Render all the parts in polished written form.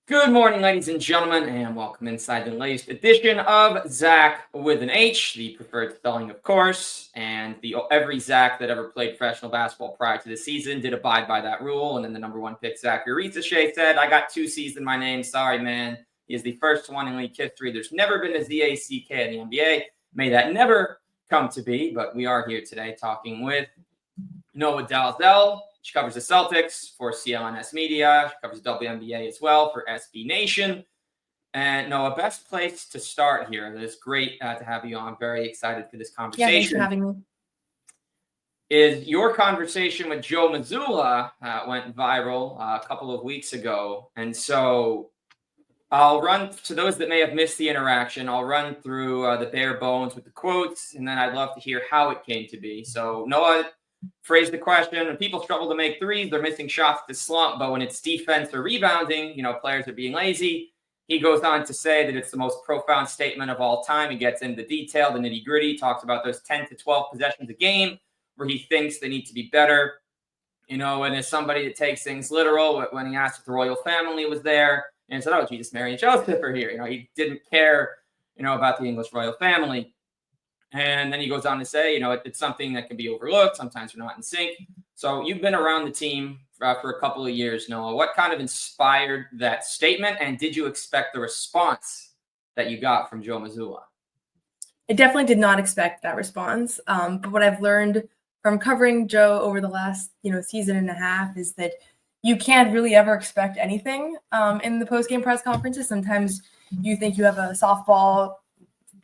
Good morning, ladies and gentlemen, and welcome inside the latest edition of Zach with an H, the preferred spelling, of course. And every Zach that ever played professional basketball prior to the season did abide by that rule. And then the number one pick, Zachary Shea, said, "I got two C's in my name. Sorry, man." He is the first one in league history. There's never been a ZACK in the NBA. May that never come to be. But we are here today talking with Noa Dalzell. She covers the Celtics for CLNS Media. She covers WNBA as well for SB Nation. And Noa, best place to start here. It's great to have you on. Very excited for this conversation. Yeah, thanks for having me. Is your conversation with Joe Mazzulla went viral a couple of weeks ago. And so I'll run, to those that may have missed the interaction, I'll run through the bare bones with the quotes, and then I'd love to hear how it came to be. So Noa phrased the question: when people struggle to make threes, they're missing shots to slump, but when it's defense or rebounding, players are being lazy. He goes on to say that it's the most profound statement of all time. He gets into the detail, the nitty gritty, talks about those 10 to 12 possessions a game where he thinks they need to be better. And as somebody that takes things literal, when he asked if the royal family was there, and said, "Oh, Jesus, Mary, and Joseph are here." He didn't care, about the English royal family. And then he goes on to say, it's something that can be overlooked. Sometimes we're not in sync. So you've been around the team for a couple of years, Noa. What kind of inspired that statement? And did you expect the response that you got from Joe Mazzulla? I definitely did not expect that response. But what I've learned from covering Joe over the last, season and a half is that you can't really ever expect anything in the post-game press conferences. Sometimes you think you have a softball,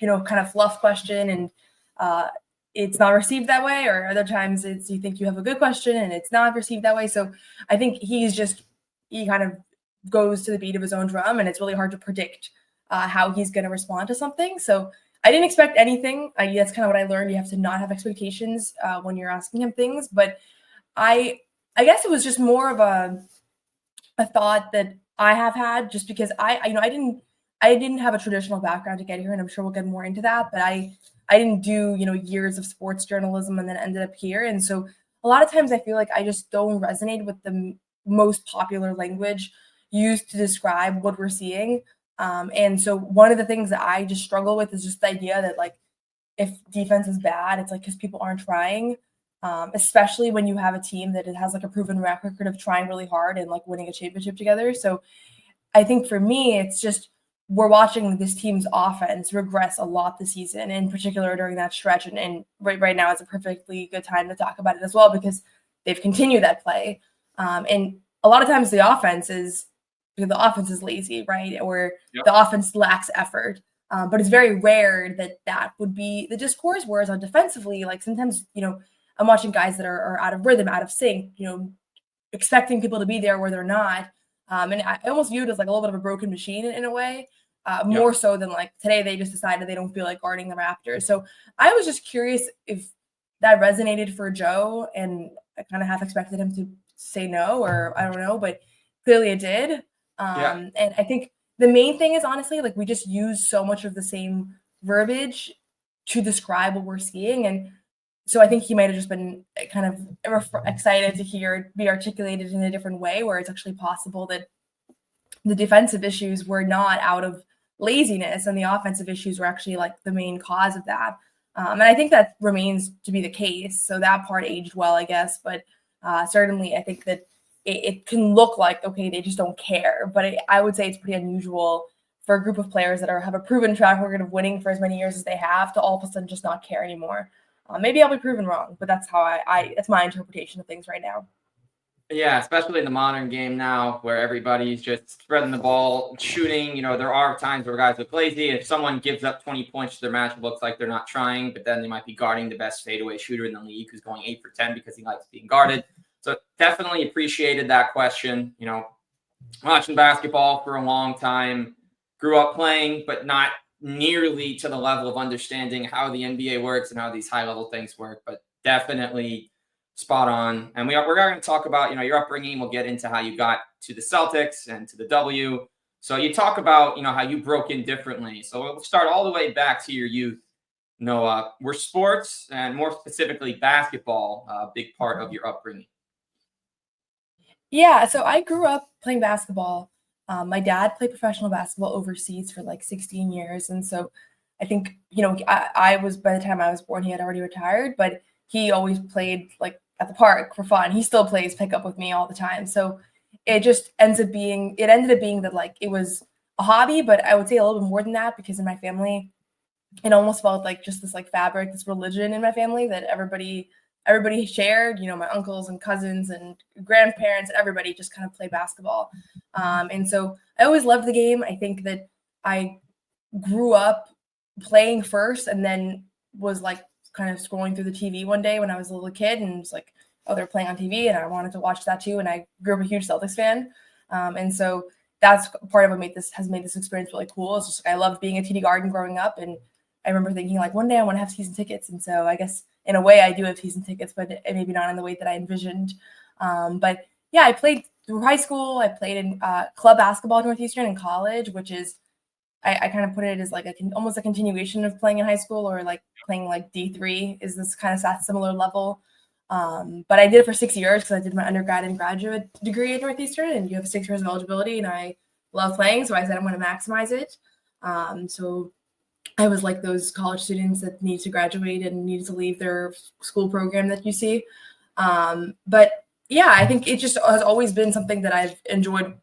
kind of fluff question and it's not received that way, or other times it's you think you have a good question and it's not received that way. So I think he kind of goes to the beat of his own drum, and it's really hard to predict how he's going to respond to something. So I didn't expect anything. That's kind of what I learned. You have to not have expectations when you're asking him things. But I guess it was just more of a thought that I have had, just because I didn't have a traditional background to get here, and I'm sure we'll get more into that. But I didn't do, years of sports journalism and then ended up here. And so a lot of times I feel like I just don't resonate with the most popular language used to describe what we're seeing. And so one of the things that I just struggle with is just the idea that, like, if defense is bad, it's like because people aren't trying, especially when you have a team that it has like a proven record of trying really hard and like winning a championship together. So I think for me, it's just we're watching this team's offense regress a lot this season, in particular during that stretch. And right now is a perfectly good time to talk about it as well, because they've continued that play. And a lot of times the offense is lazy, right? Or the offense lacks effort. But it's very rare that would be the discourse. Whereas on defensively, like sometimes, I'm watching guys that are out of rhythm, out of sync, expecting people to be there where they're not. And I almost view it as like a little bit of a broken machine in a way, more so than like today they just decided they don't feel like guarding the Raptors. So I was just curious if that resonated for Joe, and I kind of half expected him to say no, or I don't know, but clearly it did. And I think the main thing is, honestly, like, we just use so much of the same verbiage to describe what we're seeing. And so I think he might have just been kind of excited to hear it be articulated in a different way, where it's actually possible that the defensive issues were not out of laziness and the offensive issues were actually like the main cause of that. And I think that remains to be the case. So that part aged well, I guess. But certainly I think that it can look like, okay, they just don't care. But I would say it's pretty unusual for a group of players that have a proven track record of winning for as many years as they have to all of a sudden just not care anymore. Maybe I'll be proven wrong, but that's how that's my interpretation of things right now. Yeah, especially in the modern game now, where everybody's just spreading the ball, shooting. There are times where guys look lazy. If someone gives up 20 points to their match, it looks like they're not trying, but then they might be guarding the best fadeaway shooter in the league, who's going 8 for 10 because he likes being guarded. So definitely appreciated that question. Watching basketball for a long time, grew up playing, but not nearly to the level of understanding how the NBA works and how these high-level things work, but definitely spot on. And we're going to talk about, your upbringing. We'll get into how you got to the Celtics and to the W. So you talk about, how you broke in differently. So we'll start all the way back to your youth. Noa, were sports, and more specifically basketball, a big part of your upbringing? Yeah, so I grew up playing basketball. My dad played professional basketball overseas for like 16 years. And so I think, I was, by the time I was born, he had already retired, but he always played like at the park for fun. He still plays pickup with me all the time. So it ended up being that like it was a hobby, but I would say a little bit more than that, because in my family, it almost felt like just this like fabric, this religion in my family that everybody shared. My uncles and cousins and grandparents, everybody just kind of played basketball. And so I always loved the game. I think that I grew up playing first, and then was like kind of scrolling through the TV one day when I was a little kid, and was like, oh, they're playing on TV, and I wanted to watch that too. And I grew up a huge Celtics fan. And so that's part of what has made this experience really cool. It's just like, I loved being at TD Garden growing up, and I remember thinking like one day I want to have season tickets. And so I guess in a way I do have season tickets, but maybe not in the way that I envisioned. But yeah, I played through high school. I played in club basketball at Northeastern in college, which is, I kind of put it as like almost a continuation of playing in high school, or like playing like D3 is this kind of that similar level. But I did it for 6 years because I did my undergrad and graduate degree at Northeastern, and you have 6 years of eligibility, and I love playing. So I said I'm going to maximize it. So I was like those college students that need to graduate and needed to leave their school program that you see. But yeah, I think it just has always been something that I've enjoyed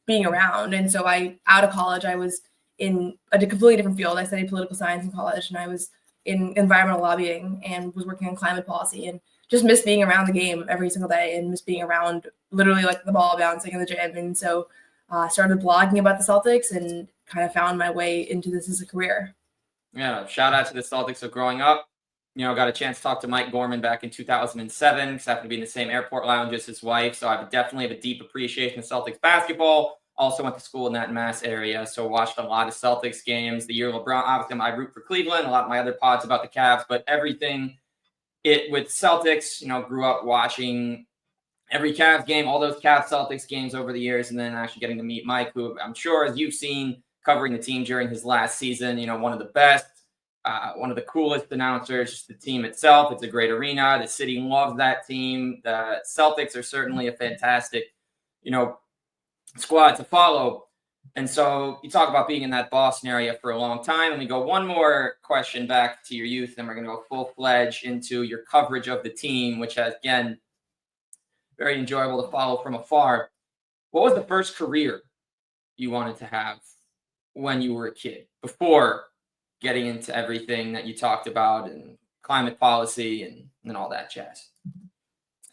being around. And so out of college, I was in a completely different field. I studied political science in college, and I was in environmental lobbying and was working on climate policy, and just miss being around the game every single day, and miss being around literally like the ball bouncing in the gym. And so started blogging about the Celtics and kind of found my way into this as a career. Yeah, shout out to the Celtics of growing up. Got a chance to talk to Mike Gorman back in 2007 because I happened to be in the same airport lounge as his wife. So I definitely have a deep appreciation of Celtics basketball. Also went to school in that Mass area, so watched a lot of Celtics games. The year LeBron, obviously, I root for Cleveland. A lot of my other pods about the Cavs, but everything with Celtics, grew up watching every Cavs game, all those Cavs Celtics games over the years, and then actually getting to meet Mike, who I'm sure, as you've seen, covering the team during his last season, one of the best, one of the coolest announcers, just the team itself. It's a great arena. The city loves that team. The Celtics are certainly a fantastic, squad to follow. And so you talk about being in that Boston area for a long time. And we go one more question back to your youth, and we're going to go full-fledged into your coverage of the team, which has, again, very enjoyable to follow from afar. What was the first career you wanted to have when you were a kid, before getting into everything that you talked about and climate policy and all that jazz?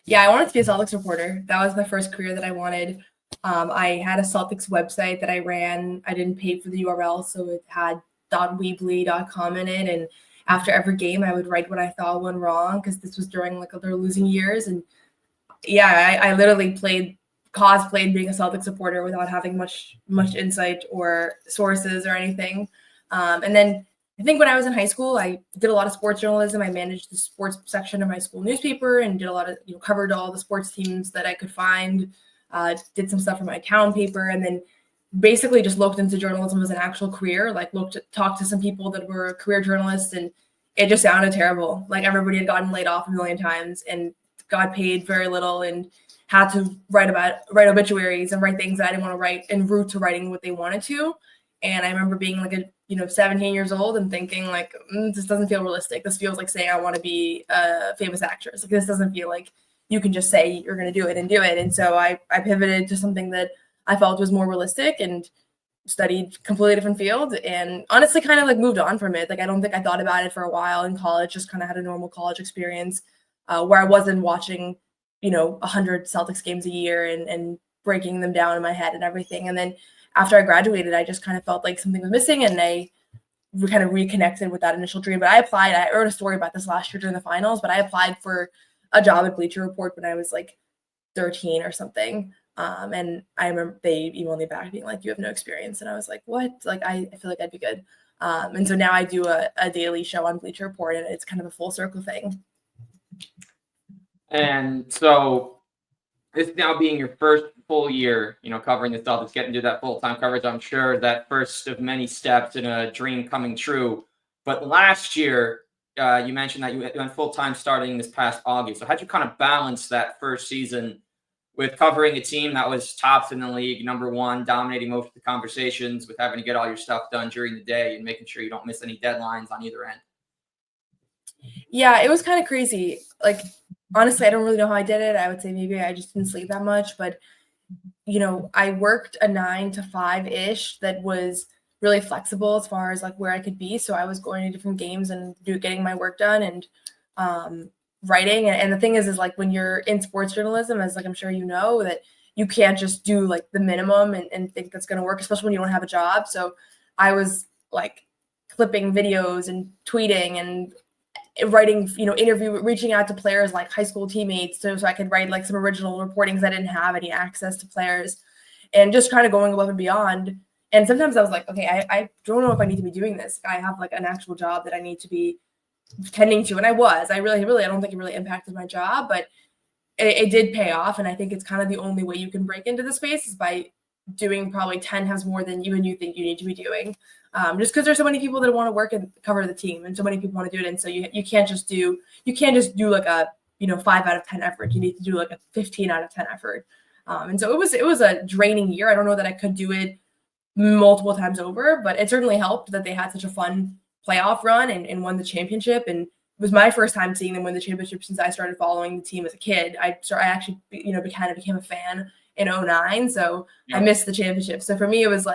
Yeah, I wanted to be a Celtics reporter. That was the first career that I wanted. I had a Celtics website that I ran. I didn't pay for the URL, so it had .weebly.com in it. And after every game, I would write what I thought went wrong, because this was during like their losing years. And yeah, I literally cosplayed being a Celtics supporter without having much insight or sources or anything. And then I think when I was in high school, I did a lot of sports journalism. I managed the sports section of my school newspaper and did a lot of, covered all the sports teams that I could find, did some stuff for my town paper, and then basically just looked into journalism as an actual career, talked to some people that were career journalists, and it just sounded terrible. Like everybody had gotten laid off a million times and got paid very little and had to write obituaries and write things that I didn't want to write, en route to writing what they wanted to. And I remember being like 17 years old and thinking like, this doesn't feel realistic. This feels like saying I want to be a famous actress. Like, this doesn't feel like you can just say you're going to do it and do it. And so I pivoted to something that I felt was more realistic and studied completely different field, and honestly kind of like moved on from it. Like, I don't think I thought about it for a while in college, just kind of had a normal college experience where I wasn't watching, 100 Celtics games a year and breaking them down in my head and everything. And then after I graduated, I just kind of felt like something was missing, and I kind of reconnected with that initial dream. But I wrote a story about this last year during the finals, but I applied for a job at Bleacher Report when I was like 13 or something. And I remember they emailed me back being like, you have no experience. And I was like, what? Like, I feel like I'd be good. And so now I do a daily show on Bleacher Report, and it's kind of a full circle thing. And so this now being your first full year, covering the Celtics, getting to do that full-time coverage, I'm sure that first of many steps in a dream coming true. But last year, you mentioned that you went full-time starting this past August. So how'd you kind of balance that first season with covering a team that was tops in the league, #1, dominating most of the conversations, with having to get all your stuff done during the day and making sure you don't miss any deadlines on either end? Yeah, it was kind of crazy. Like, honestly, I don't really know how I did it. I would say maybe I just didn't sleep that much, but I worked a 9 to 5-ish that was really flexible as far as like where I could be. So I was going to different games and getting my work done and writing. And the thing is like when you're in sports journalism, as like I'm sure you know, that you can't just do like the minimum and think that's going to work, especially when you don't have a job. So I was like clipping videos and tweeting and writing, reaching out to players like high school teammates so I could write like some original reporting because I didn't have any access to players, and just kind of going above and beyond. And sometimes I was like, okay, I don't know if I need to be doing this. I have like an actual job that I need to be tending to. And I really, I don't think it really impacted my job, but it did pay off. And I think it's kind of the only way you can break into the space is by doing probably 10 times more than you think you need to be doing. Just because there's so many people that want to work and cover the team, and so many people want to do it. And so you can't just do like a 5 out of 10 effort. You need to do like a 15 out of 10 effort. And so it was a draining year. I don't know that I could do it multiple times over, but it certainly helped that they had such a fun playoff run and won the championship. And it was my first time seeing them win the championship since I started following the team as a kid. I actually kind of became a fan in 2009, so yeah. I missed the championship. So for me, it was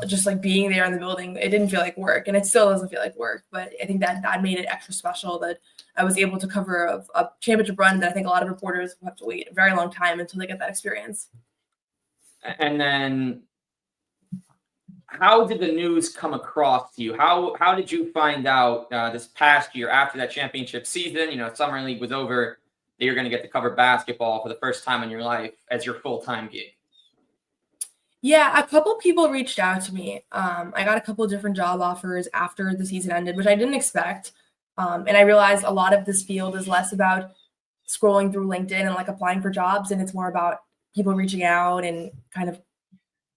just like being there in the building. It didn't feel like work, and it still doesn't feel like work. But I think that made it extra special that I was able to cover a championship run that I think a lot of reporters will have to wait a very long time until they get that experience. And then, how did the news come across to you? How did you find out this past year after that championship season? Summer League was over, that you're going to get to cover basketball for the first time in your life as your full-time gig? Yeah, a couple people reached out to me. I got a couple different job offers after the season ended, which I didn't expect. And I realized a lot of this field is less about scrolling through LinkedIn and like applying for jobs, and it's more about people reaching out and kind of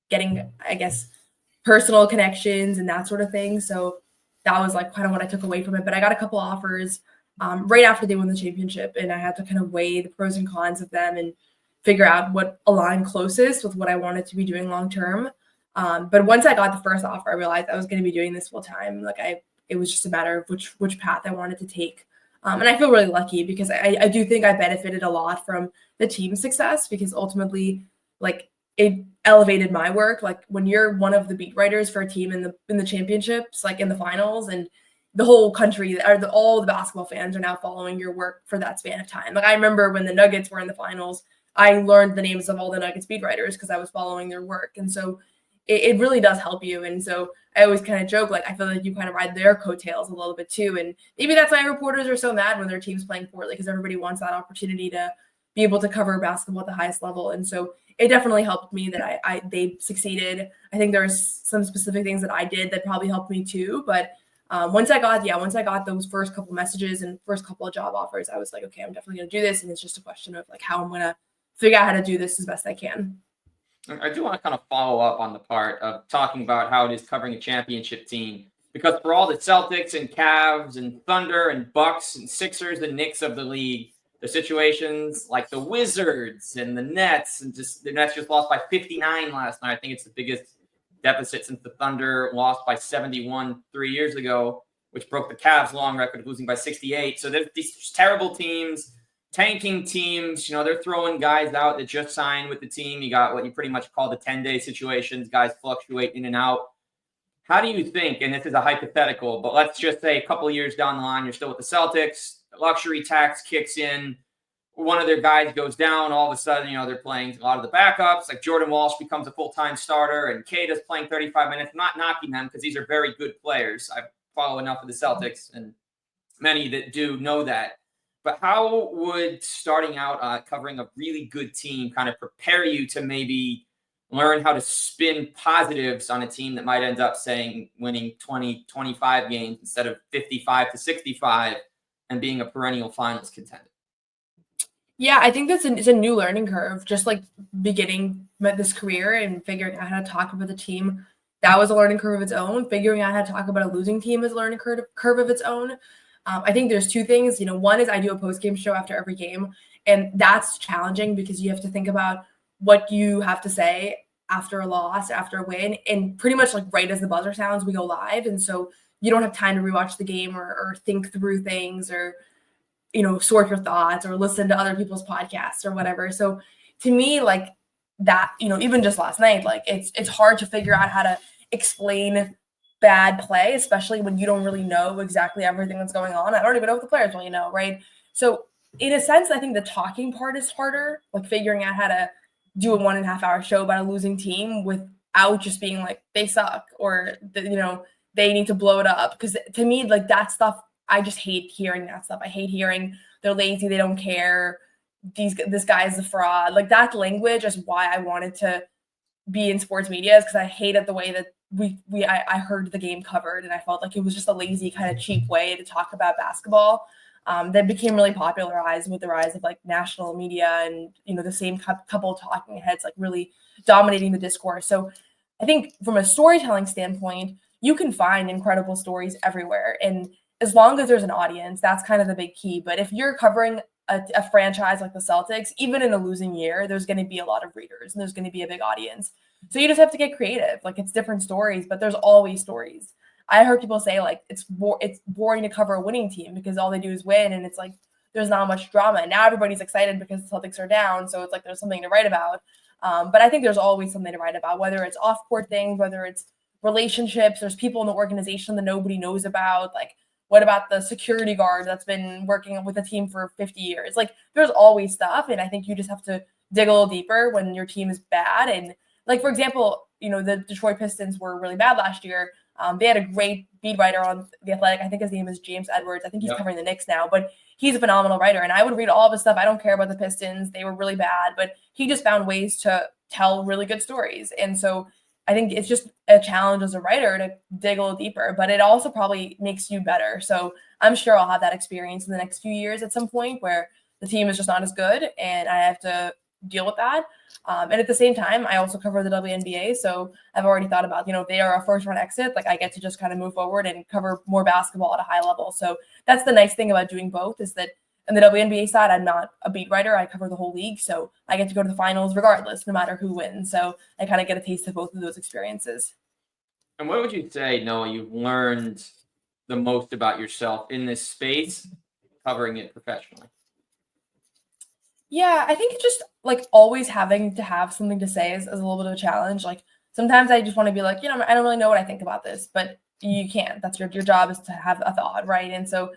getting, I guess, personal connections and that sort of thing. So that was like kind of what I took away from it. But I got a couple offers right after they won the championship, and I had to kind of weigh the pros and cons of them and figure out what aligned closest with what I wanted to be doing long term. But once I got the first offer, I realized I was going to be doing this full time. Like it was just a matter of which path I wanted to take. And I feel really lucky because I do think I benefited a lot from the team's success, because ultimately, like, it elevated my work. Like when you're one of the beat writers for a team in the championships, like in the finals, and the whole country all the basketball fans are now following your work for that span of time. Like I remember when the Nuggets were in the finals, I learned the names of all the Nuggets beat writers because I was following their work. And so it really does help you. And so I always kind of joke, like, I feel like you kind of ride their coattails a little bit too. And maybe that's why reporters are so mad when their team's playing poorly, because everybody wants that opportunity to be able to cover basketball at the highest level. And so it definitely helped me that they succeeded. I think there's some specific things that I did that probably helped me too. But once I got those first couple messages and first couple of job offers, I was like, okay, I'm definitely going to do this. And it's just a question of like how I'm going to figure out how to do this as best I can. I do want to kind of follow up on the part of talking about how it is covering a championship team, because for all the Celtics and Cavs and Thunder and Bucks and Sixers and Knicks of the league, the situations like the Wizards and the Nets, and just the Nets just lost by 59 last night. I think it's the biggest deficit since the Thunder lost by 71 3 years ago, which broke the Cavs' long record of losing by 68. So there's these terrible teams, tanking teams. They're throwing guys out that just signed with the team. You got what you pretty much call the 10-day situations. Guys fluctuate in and out. How do you think, and this is a hypothetical, but let's just say a couple of years down the line, you're still with the Celtics, the luxury tax kicks in, one of their guys goes down, all of a sudden, they're playing a lot of the backups, like Jordan Walsh becomes a full-time starter, and Kata's playing 35 minutes. I'm not knocking them because these are very good players. I follow enough of the Celtics, and many that do know that. But how would starting out covering a really good team kind of prepare you to maybe learn how to spin positives on a team that might end up winning 20, 25 games instead of 55 to 65 and being a perennial finals contender? Yeah, I think it's a new learning curve. Just like beginning this career and figuring out how to talk about the team, that was a learning curve of its own. Figuring out how to talk about a losing team is a learning curve of its own. I think there's two things. One is I do a post-game show after every game, And that's challenging because you have to think about what you have to say after a loss, after a win, and pretty much like right as the buzzer sounds, we go live. And so you don't have time to rewatch the game or think through things or, sort your thoughts or listen to other people's podcasts or whatever. So to me, like that, even just last night, like it's hard to figure out how to explain bad play, especially when you don't really know exactly everything that's going on. I don't even know if the players really know, right? So in a sense, I think the talking part is harder, like figuring out how to do a 1.5 hour show about a losing team without just being like, they suck or, they need to blow it up. Because to me, like that stuff, I just hate hearing that stuff. I hate hearing they're lazy, they don't care, this guy is a fraud. Like that language is why I wanted to be in sports media, is because I hated the way that I heard the game covered, and I felt like it was just a lazy kind of cheap way to talk about basketball. That became really popularized with the rise of like national media and the same couple talking heads like really dominating the discourse. So I think from a storytelling standpoint, you can find incredible stories everywhere, and as long as there's an audience, that's kind of the big key. But if you're covering a franchise like the Celtics, even in a losing year, there's going to be a lot of readers and there's going to be a big audience. So you just have to get creative. Like it's different stories, but there's always stories. I heard people say like it's boring to cover a winning team because all they do is win, and it's like there's not much drama. And now everybody's excited because the Celtics are down, so it's like there's something to write about. But I think there's always something to write about, whether it's off-court things, whether it's relationships. There's people in the organization that nobody knows about. Like, what about the security guard that's been working with the team for 50 years? Like, there's always stuff, and I think you just have to dig a little deeper when your team is bad. And like, for example, the Detroit Pistons were really bad last year. They had a great beat writer on The Athletic. I think his name is James Edwards. I think he's covering the Knicks now, but he's a phenomenal writer. And I would read all of his stuff. I don't care about the Pistons. They were really bad, but he just found ways to tell really good stories. And so I think it's just a challenge as a writer to dig a little deeper, but it also probably makes you better. So I'm sure I'll have that experience in the next few years at some point where the team is just not as good and I have to deal with that. And at the same time, I also cover the WNBA. So I've already thought about, if they are a first round exit, like I get to just kind of move forward and cover more basketball at a high level. So that's the nice thing about doing both, is that on the WNBA side, I'm not a beat writer. I cover the whole league. So I get to go to the finals regardless, no matter who wins. So I kind of get a taste of both of those experiences. And what would you say, Noah, you've learned the most about yourself in this space, covering it professionally? Yeah, I think it's just like always having to have something to say is a little bit of a challenge. Like sometimes I just want to be like, I don't really know what I think about this, but you can't. That's your job, is to have a thought, right? And so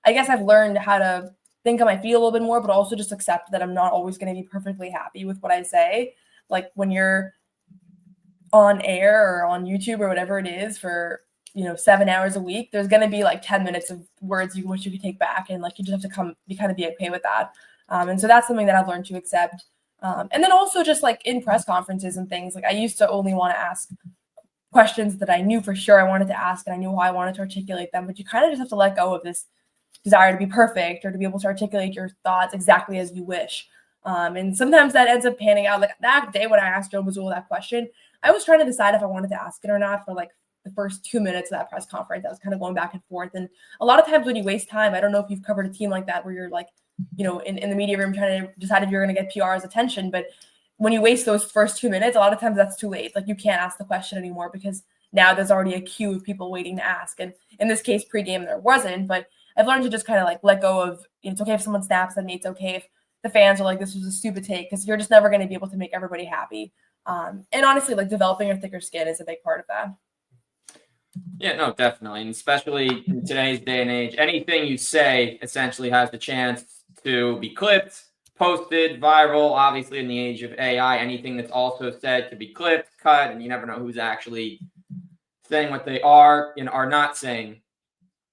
I guess I've learned how to think on my feet a little bit more, but also just accept that I'm not always going to be perfectly happy with what I say. Like when you're on air or on YouTube or whatever it is for 7 hours a week, there's going to be like 10 minutes of words you wish you could take back, and like you just have to be okay with that. And so that's something that I've learned to accept. And then also just like in press conferences and things, like I used to only want to ask questions that I knew for sure I wanted to ask and I knew how I wanted to articulate them, but you kind of just have to let go of this desire to be perfect or to be able to articulate your thoughts exactly as you wish. And sometimes that ends up panning out. Like that day when I asked Joe Mazzulla that question, I was trying to decide if I wanted to ask it or not for like the first 2 minutes of that press conference. I was kind of going back and forth. And a lot of times when you waste time, I don't know if you've covered a team like that where you're like, in the media room trying to decide if you're going to get PR's attention. But when you waste those first 2 minutes, a lot of times that's too late. Like you can't ask the question anymore because now there's already a queue of people waiting to ask. And in this case, pregame, there wasn't. But I've learned to just kind of like let go of, it's okay if someone snaps at me. It's okay if the fans are like, this was a stupid take, because you're just never going to be able to make everybody happy. And honestly, like developing a thicker skin is a big part of that. Yeah, no, definitely. And especially in today's day and age, anything you say essentially has the chance to be clipped, posted, viral. Obviously, in the age of AI, anything that's also said could be clipped, cut, and you never know who's actually saying what they are and are not saying.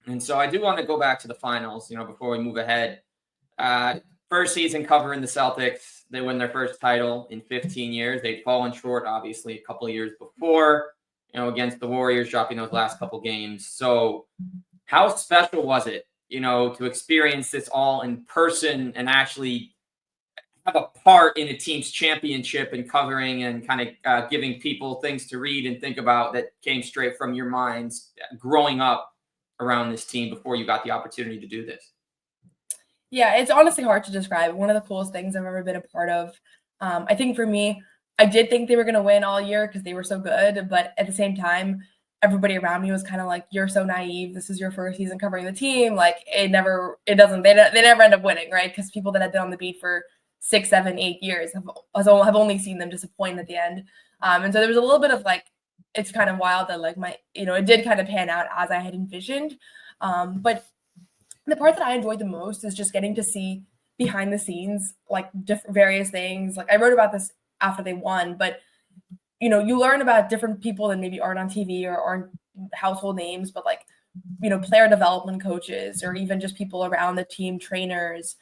And so I do want to go back to the finals, before we move ahead. First season covering the Celtics, they win their first title in 15 years. They'd fallen short, obviously, a couple of years before, against the Warriors, dropping those last couple games. So how special was it, to experience this all in person and actually have a part in a team's championship and covering and kind of giving people things to read and think about that came straight from your minds growing up around this team before you got the opportunity to do this? Yeah, it's honestly hard to describe. One of the coolest things I've ever been a part of. I think for me, I did think they were going to win all year because they were so good. But at the same time, everybody around me was kind of like, "You're so naive. This is your first season covering the team. Like it doesn't. They never end up winning, right? Because people that have been on the beat for 6, 7, 8 years have only seen them disappoint at the end. And so there was a little bit of like, it's kind of wild that like it did kind of pan out as I had envisioned. But the part that I enjoyed the most is just getting to see behind the scenes, like various things. Like I wrote about this after they won, but you learn about different people that maybe aren't on TV or aren't household names, but like, player development coaches or even just people around the team, trainers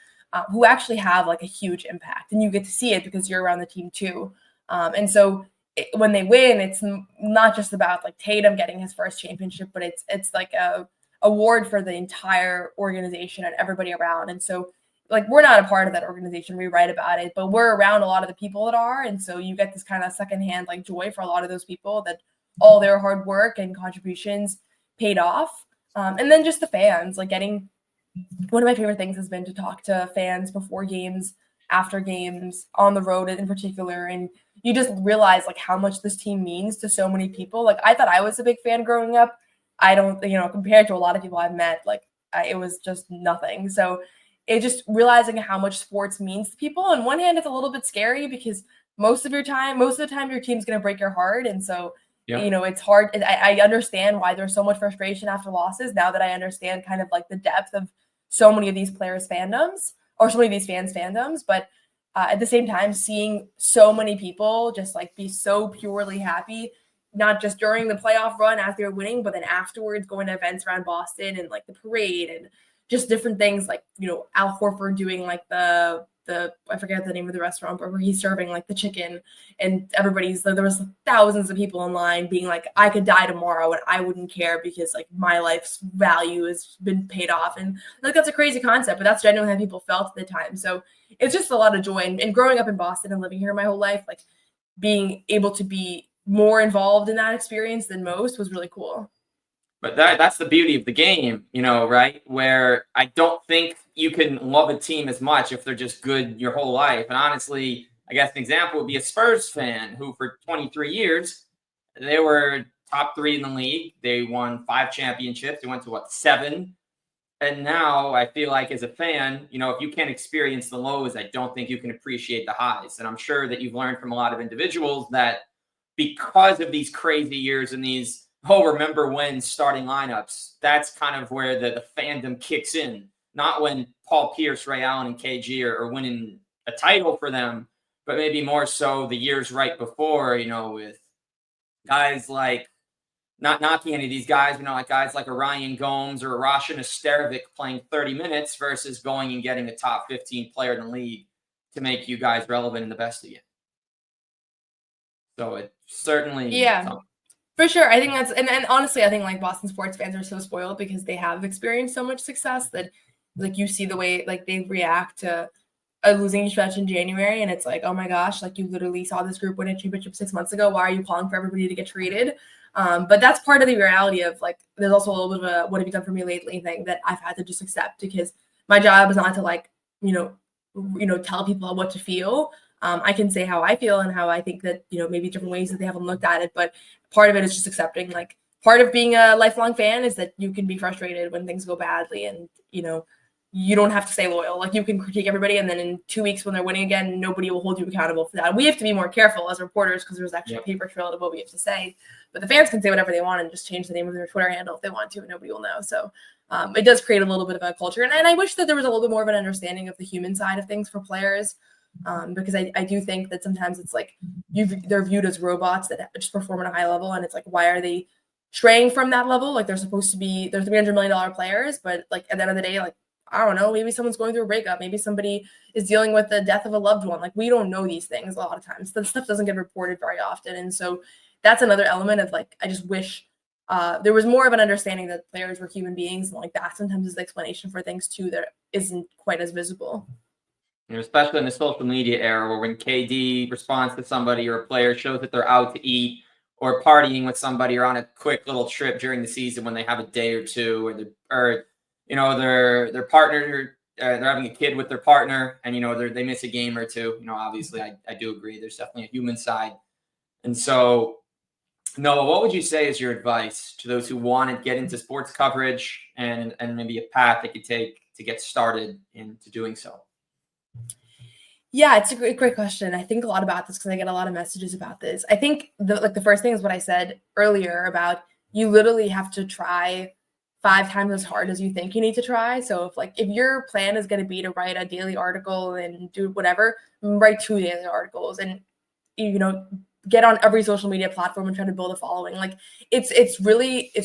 who actually have like a huge impact. And you get to see it because you're around the team too. And so when they win, it's not just about like Tatum getting his first championship, but it's like a award for the entire organization and everybody around. And so like we're not a part of that organization, we write about it, but we're around a lot of the people that are. And so you get this kind of secondhand like joy for a lot of those people that all their hard work and contributions paid off. And then just the fans, like getting one of my favorite things has been to talk to fans before games, after games, on the road in particular. And you just realize like how much this team means to so many people. Like I thought I was a big fan growing up. I don't, compared to a lot of people I've met, like it was just nothing. So it just realizing how much sports means to people. On one hand, it's a little bit scary because most of the time your team's going to break your heart. And so, it's hard. I understand why there's so much frustration after losses now that I understand kind of like the depth of so many of these players' fandoms or so many of these fans' fandoms. But at the same time, seeing so many people just like be so purely happy, not just during the playoff run as they were winning, but then afterwards going to events around Boston and like the parade and just different things like, Al Horford doing like the I forget the name of the restaurant, but where he's serving like the chicken and there was thousands of people in line being like, I could die tomorrow and I wouldn't care because like my life's value has been paid off. And like, that's a crazy concept, but that's genuinely how people felt at the time. So it's just a lot of joy. And growing up in Boston and living here my whole life, like being able to be more involved in that experience than most was really cool. But that's the beauty of the game, right? Where I don't think you can love a team as much if they're just good your whole life. And honestly, I guess an example would be a Spurs fan who for 23 years, they were top 3 in the league. They won 5 championships. They went to 7? And now I feel like as a fan, if you can't experience the lows, I don't think you can appreciate the highs. And I'm sure that you've learned from a lot of individuals that because of these crazy years and these remember when starting lineups, that's kind of where the fandom kicks in. Not when Paul Pierce, Ray Allen, and KG are winning a title for them, but maybe more so the years right before, with guys like, not knocking any of these guys, like guys like Orion Gomes or Rasha Nesterovic playing 30 minutes versus going and getting a top 15 player in the league to make you guys relevant in the best of you. So it certainly, for sure. I think that's, and honestly, I think like Boston sports fans are so spoiled because they have experienced so much success that like you see the way like they react to a losing stretch in January. And it's like, oh my gosh, like you literally saw this group win a championship 6 months ago. Why are you calling for everybody to get traded? But that's part of the reality of like, there's also a little bit of a, what have you done for me lately thing that I've had to just accept because my job is not to like, tell people what to feel. I can say how I feel and how I think that, maybe different ways that they haven't looked at it. But part of it is just accepting, like part of being a lifelong fan is that you can be frustrated when things go badly and, you don't have to stay loyal. Like you can critique everybody. And then in 2 weeks when they're winning again, nobody will hold you accountable for that. We have to be more careful as reporters because there's actually a paper trail to what we have to say. But the fans can say whatever they want and just change the name of their Twitter handle if they want to, and nobody will know. So it does create a little bit of a culture. And I wish that there was a little bit more of an understanding of the human side of things for players. Because I do think that sometimes it's like they're viewed as robots that just perform at a high level. And it's like, why are they straying from that level? Like they're $300 million players, but like at the end of the day, like, I don't know, maybe someone's going through a breakup. Maybe somebody is dealing with the death of a loved one. Like we don't know these things a lot of times. That stuff doesn't get reported very often. And so that's another element of like, I just wish there was more of an understanding that players were human beings. And like that sometimes is the explanation for things too that isn't quite as visible. Especially in the social media era where when KD responds to somebody or a player shows that they're out to eat or partying with somebody or on a quick little trip during the season when they have a day or two or their partner they're having a kid with their partner, and they miss a game or two. Obviously, I do agree. There's definitely a human side, and so Noah, what would you say is your advice to those who want to get into sports coverage and maybe a path they could take to get started into doing so? Yeah, it's a great question. I think a lot about this because I get a lot of messages about this. I think the first thing is what I said earlier about you literally have to try 5 times as hard as you think you need to try. So if your plan is going to be to write a daily article and do whatever, write 2 daily articles and get on every social media platform and try to build a following. Like it's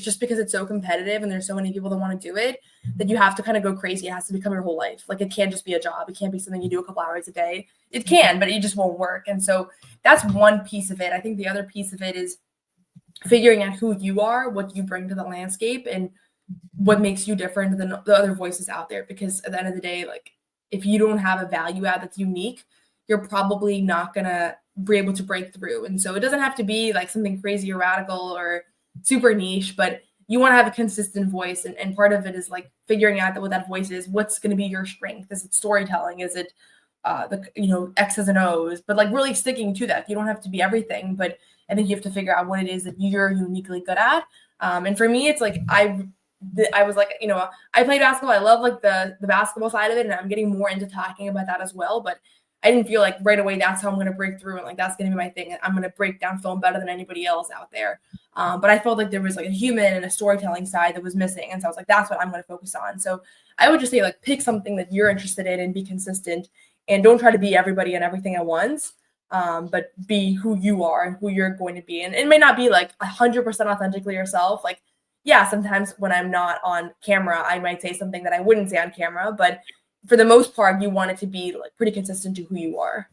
just because it's so competitive and there's so many people that want to do it that you have to kind of go crazy. It has to become your whole life. Like it can't just be a job. It can't be something you do a couple hours a day. It can, but it just won't work. And so that's one piece of it. I think the other piece of it is figuring out who you are, what you bring to the landscape, and what makes you different than the other voices out there. Because at the end of the day, like if you don't have a value add that's unique, you're probably not gonna be able to break through. And so it doesn't have to be like something crazy or radical or super niche, but you want to have a consistent voice. And part of it is like figuring out what that voice is. What's going to be your strength? Is it storytelling? Is it the X's and O's? But like really sticking to that. You don't have to be everything, but I think you have to figure out what it is that you're uniquely good at. And for me, it's like I was like, I played basketball. I love like the basketball side of it, and I'm getting more into talking about that as well. But I didn't feel like right away that's how I'm going to break through and like that's going to be my thing. I'm going to break down film better than anybody else out there. But I felt like there was like a human and a storytelling side that was missing, and so I was like, that's what I'm going to focus on. So I would just say like pick something that you're interested in and be consistent, and don't try to be everybody and everything at once. But be who you are and who you're going to be. And it may not be like 100% authentically yourself. Like, yeah, sometimes when I'm not on camera, I might say something that I wouldn't say on camera, but for the most part, you want it to be like pretty consistent to who you are.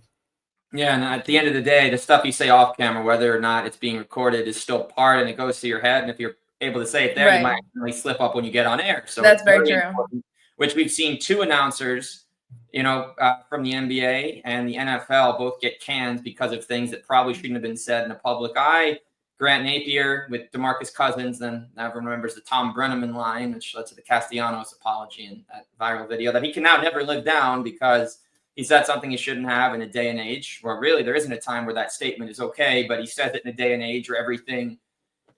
Yeah, and at the end of the day, the stuff you say off camera, whether or not it's being recorded, is still part and it goes to your head. And if you're able to say it there, you might really slip up when you get on air. So that's very true. Important, which we've seen 2 announcers, from the NBA and the NFL both get canned because of things that probably shouldn't have been said in the public eye. Grant Napier with DeMarcus Cousins, then everyone remembers the Tom Brenneman line, which led to the Castellanos apology in that viral video that he can now never live down because he said something he shouldn't have in a day and age where really there isn't a time where that statement is okay, but he says it in a day and age where everything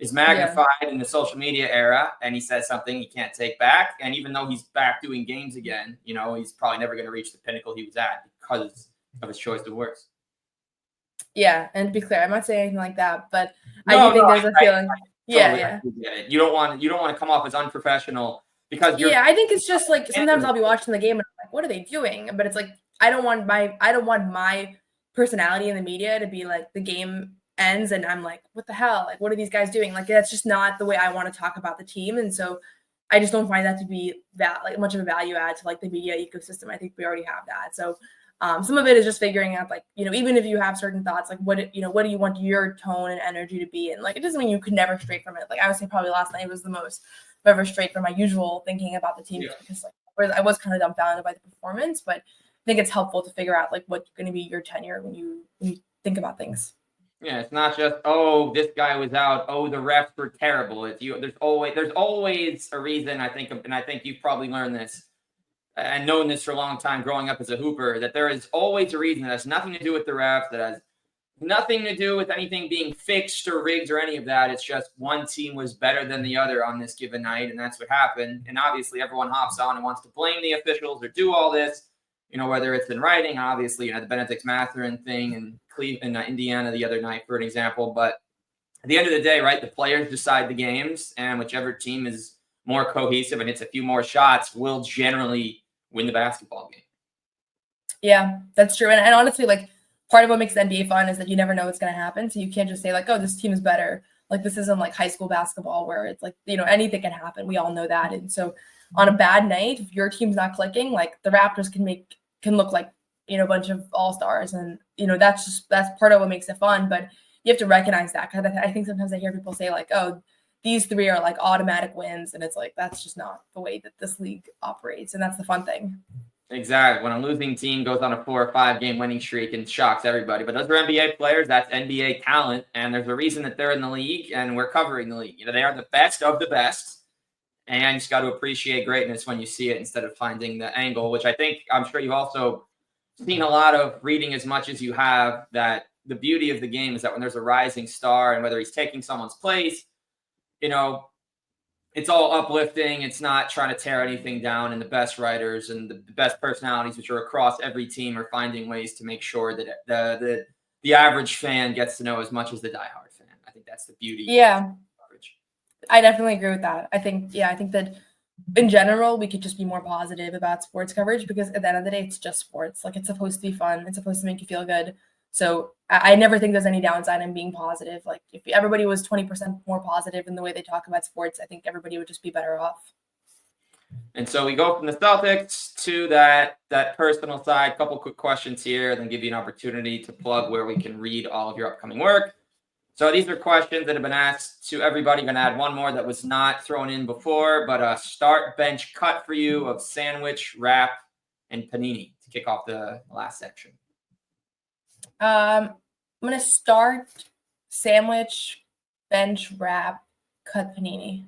is magnified in the social media era, and he says something he can't take back. And even though he's back doing games again, he's probably never going to reach the pinnacle he was at because of his choice of words. Yeah, and to be clear, I'm not saying anything like that, but I do think there's a feeling. Yeah. You don't want to come off as unprofessional because I think it's just like sometimes I'll be watching the game and I'm like, what are they doing? But it's like I don't want my personality in the media to be like the game ends and I'm like, what the hell? Like, what are these guys doing? Like, that's just not the way I want to talk about the team. And so I just don't find that to be that like much of a value add to like the media ecosystem. I think we already have that. So some of it is just figuring out like, even if you have certain thoughts, like what do you want your tone and energy to be? And like, it doesn't mean you could never stray from it. Like I would say probably last night was the most ever straight from my usual thinking about the team because like I was kind of dumbfounded by the performance, but I think it's helpful to figure out like what's going to be your tenure when you think about things. Yeah, it's not just, oh, this guy was out. Oh, the refs were terrible. There's always a reason, I think, and I think you've probably learned this and known this for a long time growing up as a hooper, that there is always a reason that has nothing to do with the refs, that has nothing to do with anything being fixed or rigged or any of that. It's just one team was better than the other on this given night, and that's what happened. And obviously everyone hops on and wants to blame the officials or do all this, whether it's in writing, obviously, the Benedict Mathurin thing in Cleveland, Indiana the other night, for an example. But at the end of the day, right, the players decide the games, and whichever team is more cohesive and hits a few more shots will generally win the basketball game. Yeah, that's true. And honestly, like part of what makes the NBA fun is that you never know what's going to happen. So you can't just say like, oh, this team is better. Like this isn't like high school basketball where it's like, anything can happen. We all know that. And so on a bad night, if your team's not clicking, like the Raptors can look like, a bunch of all-stars. And, that's part of what makes it fun. But you have to recognize that. Because I think sometimes I hear people say like, oh, these 3 are like automatic wins. And it's like, that's just not the way that this league operates. And that's the fun thing. Exactly. When a losing team goes on a 4 or 5 game winning streak and shocks everybody. But those are NBA players. That's NBA talent. And there's a reason that they're in the league and we're covering the league. They are the best of the best. And you just got to appreciate greatness when you see it instead of finding the angle, which I'm sure you've also seen a lot of, reading as much as you have, that the beauty of the game is that when there's a rising star and whether he's taking someone's place, it's all uplifting. It's not trying to tear anything down. And the best writers and the best personalities, which are across every team, are finding ways to make sure that the average fan gets to know as much as the diehard fan. I think that's the beauty. Yeah, I definitely agree with that. I think that in general, we could just be more positive about sports coverage, because at the end of the day, it's just sports. Like, it's supposed to be fun. It's supposed to make you feel good. So I never think there's any downside in being positive. Like, if everybody was 20% more positive in the way they talk about sports, I think everybody would just be better off. And so we go from the Celtics to that personal side. Couple quick questions here, then give you an opportunity to plug where we can read all of your upcoming work. So these are questions that have been asked to everybody. I'm going to add one more that was not thrown in before, but a start bench cut for you of sandwich, wrap, and panini to kick off the last section. I'm going to start sandwich, bench, wrap, cut, panini.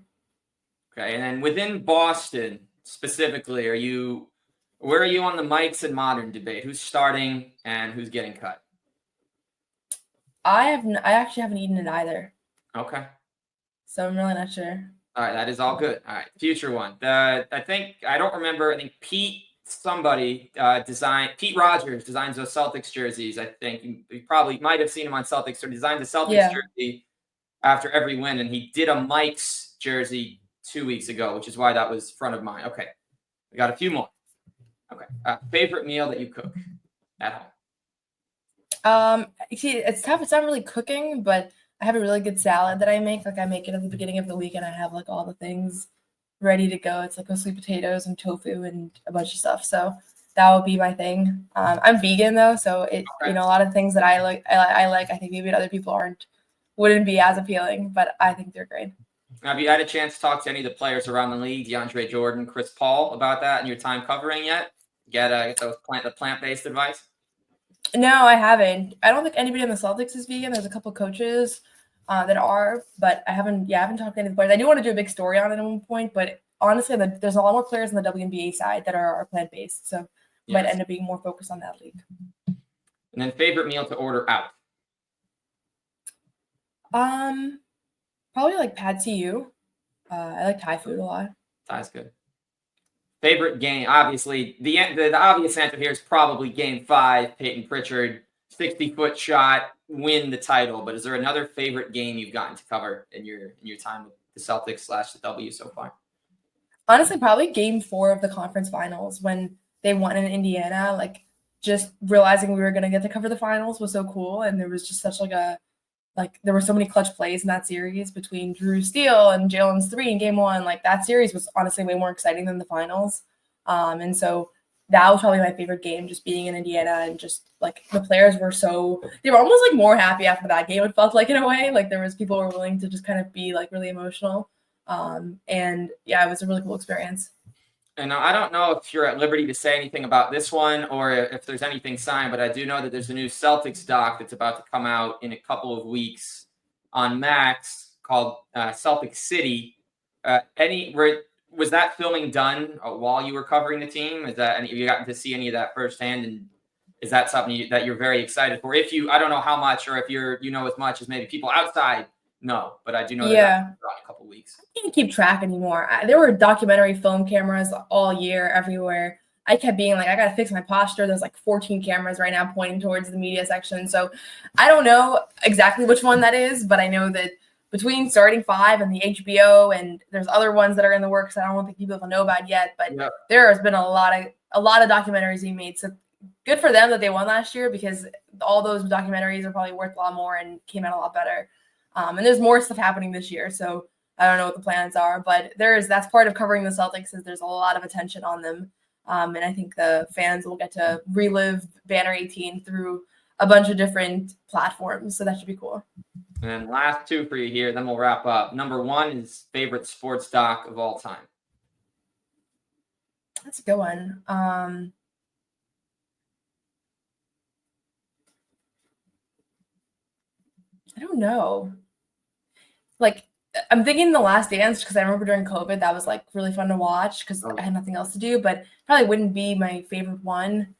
Okay, and then within Boston specifically, where are you on the Mikes and Modern debate? Who's starting and who's getting cut? I actually haven't eaten it either. Okay. So I'm really not sure. All right, that is all good. All right, future one. I think Pete Rogers designs those Celtics jerseys. I think you probably might have seen him on Celtics, or designed the Celtics jersey after every win, and he did a Mike's jersey 2 weeks ago, which is why that was front of mind. Okay, we got a few more. Okay, favorite meal that you cook at home? See, it's tough. It's not really cooking, but I have a really good salad that I make. Like, I make it at the beginning of the week, and I have like all the things ready to go. It's like sweet potatoes and tofu and a bunch of stuff. So that would be my thing. I'm vegan though, so a lot of things that I like, I think maybe other people wouldn't be as appealing, but I think they're great. Have you had a chance to talk to any of the players around the league, DeAndre Jordan, Chris Paul, about that in your time covering yet? Get those plant-based advice? No, I haven't. I don't think anybody on the Celtics is vegan. There's a couple coaches that are, but I haven't talked to any of the players. I do want to do a big story on it at one point, but honestly, there's a lot more players on the WNBA side that are plant-based, so might end up being more focused on that league. And then favorite meal to order out? Probably like Pad See Ew. I like Thai food a lot. Thai's good. Favorite game? Obviously, the obvious answer here is probably Game 5. Peyton Pritchard, 60-foot shot, win the title. But is there another favorite game you've gotten to cover in your time with the Celtics / the W so far? Honestly, probably Game 4 of the conference finals when they won in Indiana. Like, just realizing we were going to get to cover the finals was so cool, and there was just such there were so many clutch plays in that series between Drew Steele and Jalen's 3 in Game 1. Like, that series was honestly way more exciting than the finals. And so that was probably my favorite game, just being in Indiana, and just like the players they were almost like more happy after that game. It felt like, in a way, like there was people who were willing to just kind of be like really emotional. And yeah, it was a really cool experience. And I don't know if you're at liberty to say anything about this one or if there's anything signed, but I do know that there's a new Celtics doc that's about to come out in a couple of weeks on Max called Celtic City. Was that filming done while you were covering the team? Have you gotten to see any of that firsthand? And is that something that you're very excited for? I don't know how much, or if as much as maybe people outside. No, but I do know that's in a couple of weeks. I can't keep track anymore. There were documentary film cameras all year, everywhere. I kept being like, I got to fix my posture. There's like 14 cameras right now pointing towards the media section. So I don't know exactly which one that is, but I know that between Starting 5 and the HBO, and there's other ones that are in the works that I don't think people know about yet, but there has been a lot of documentaries being made. So good for them that they won last year, because all those documentaries are probably worth a lot more and came out a lot better. And there's more stuff happening this year, so I don't know what the plans are, but that's part of covering the Celtics, is there's a lot of attention on them. And I think the fans will get to relive Banner 18 through a bunch of different platforms, so that should be cool. And then last two for you here, then we'll wrap up. Number one is favorite sports doc of all time. That's a good one. I don't know. Like, I'm thinking The Last Dance because I remember during COVID that was like really fun to watch because Oh. I had nothing else to do, but probably wouldn't be my favorite one.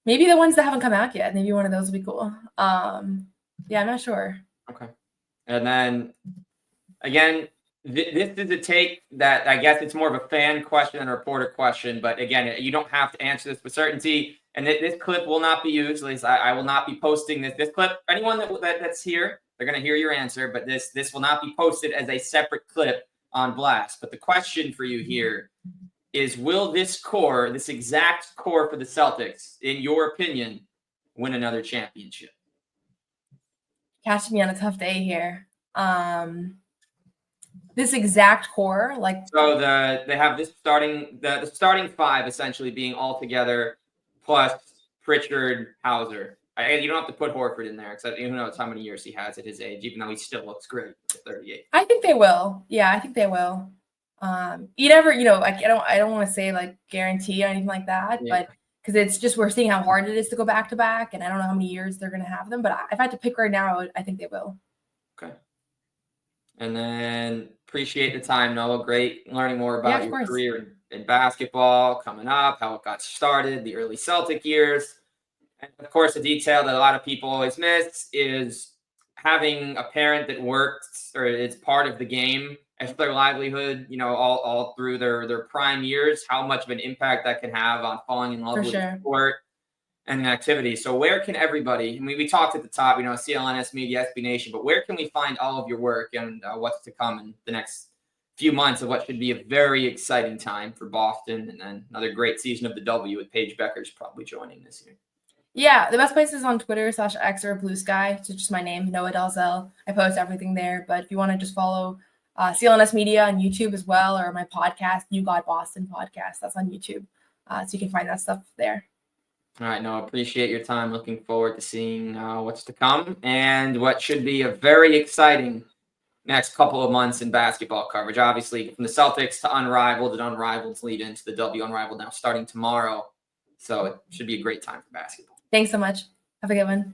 Maybe the ones that haven't come out yet. Maybe one of those would be cool. Yeah, I'm not sure. Okay. And then again, this is a take that I guess it's more of a fan question than a reporter question. But again, you don't have to answer this with certainty. And this clip will not be used. At least I will not be posting this clip. Anyone that's here, they're going to hear your answer. But this will not be posted as a separate clip on Blast. But the question for you here is, will this core, this exact core for the Celtics, in your opinion, win another championship? Catching me on a tough day here. This exact core, like So they have this starting the starting five essentially being all together, plus Pritchard, Hauser. You don't have to put Horford in there, except who knows how many years he has at his age, even though he still looks great at 38. I think they will. Yeah, I think they will. You never, like I don't want to say like guarantee or anything like that, Yeah. but because it's just we're seeing how hard it is to go back to back, and I don't know how many years they're going to have them. But if I had to pick right now, I think they will. Okay. And then appreciate the time, Noah. Great learning more about your career in basketball coming up, how it got started, the early Celtic years. And of course, the detail that a lot of people always miss is having a parent that works or is part of the game as their livelihood, all through their prime years, how much of an impact that can have on falling in love with the sport and the activity. So where can everybody, we talked at the top, CLNS Media, SB Nation, but where can we find all of your work and what's to come in the next few months of what should be a very exciting time for Boston, and then another great season of the W with Paige Becker's probably joining this year? Yeah, the best place is on Twitter /X or Blue Sky. So just my name, Noa Dalzell. I post everything there. But if you want to just follow CLNS Media on YouTube as well, or my podcast, You Got Boston podcast, that's on YouTube. So you can find that stuff there. All right, Noah, appreciate your time. Looking forward to seeing what's to come and what should be a very exciting next couple of months in basketball coverage. Obviously, from the Celtics to Unrivaled, and Unrivaled's lead into the W. Unrivaled now starting tomorrow. So it should be a great time for basketball. Thanks so much. Have a good one.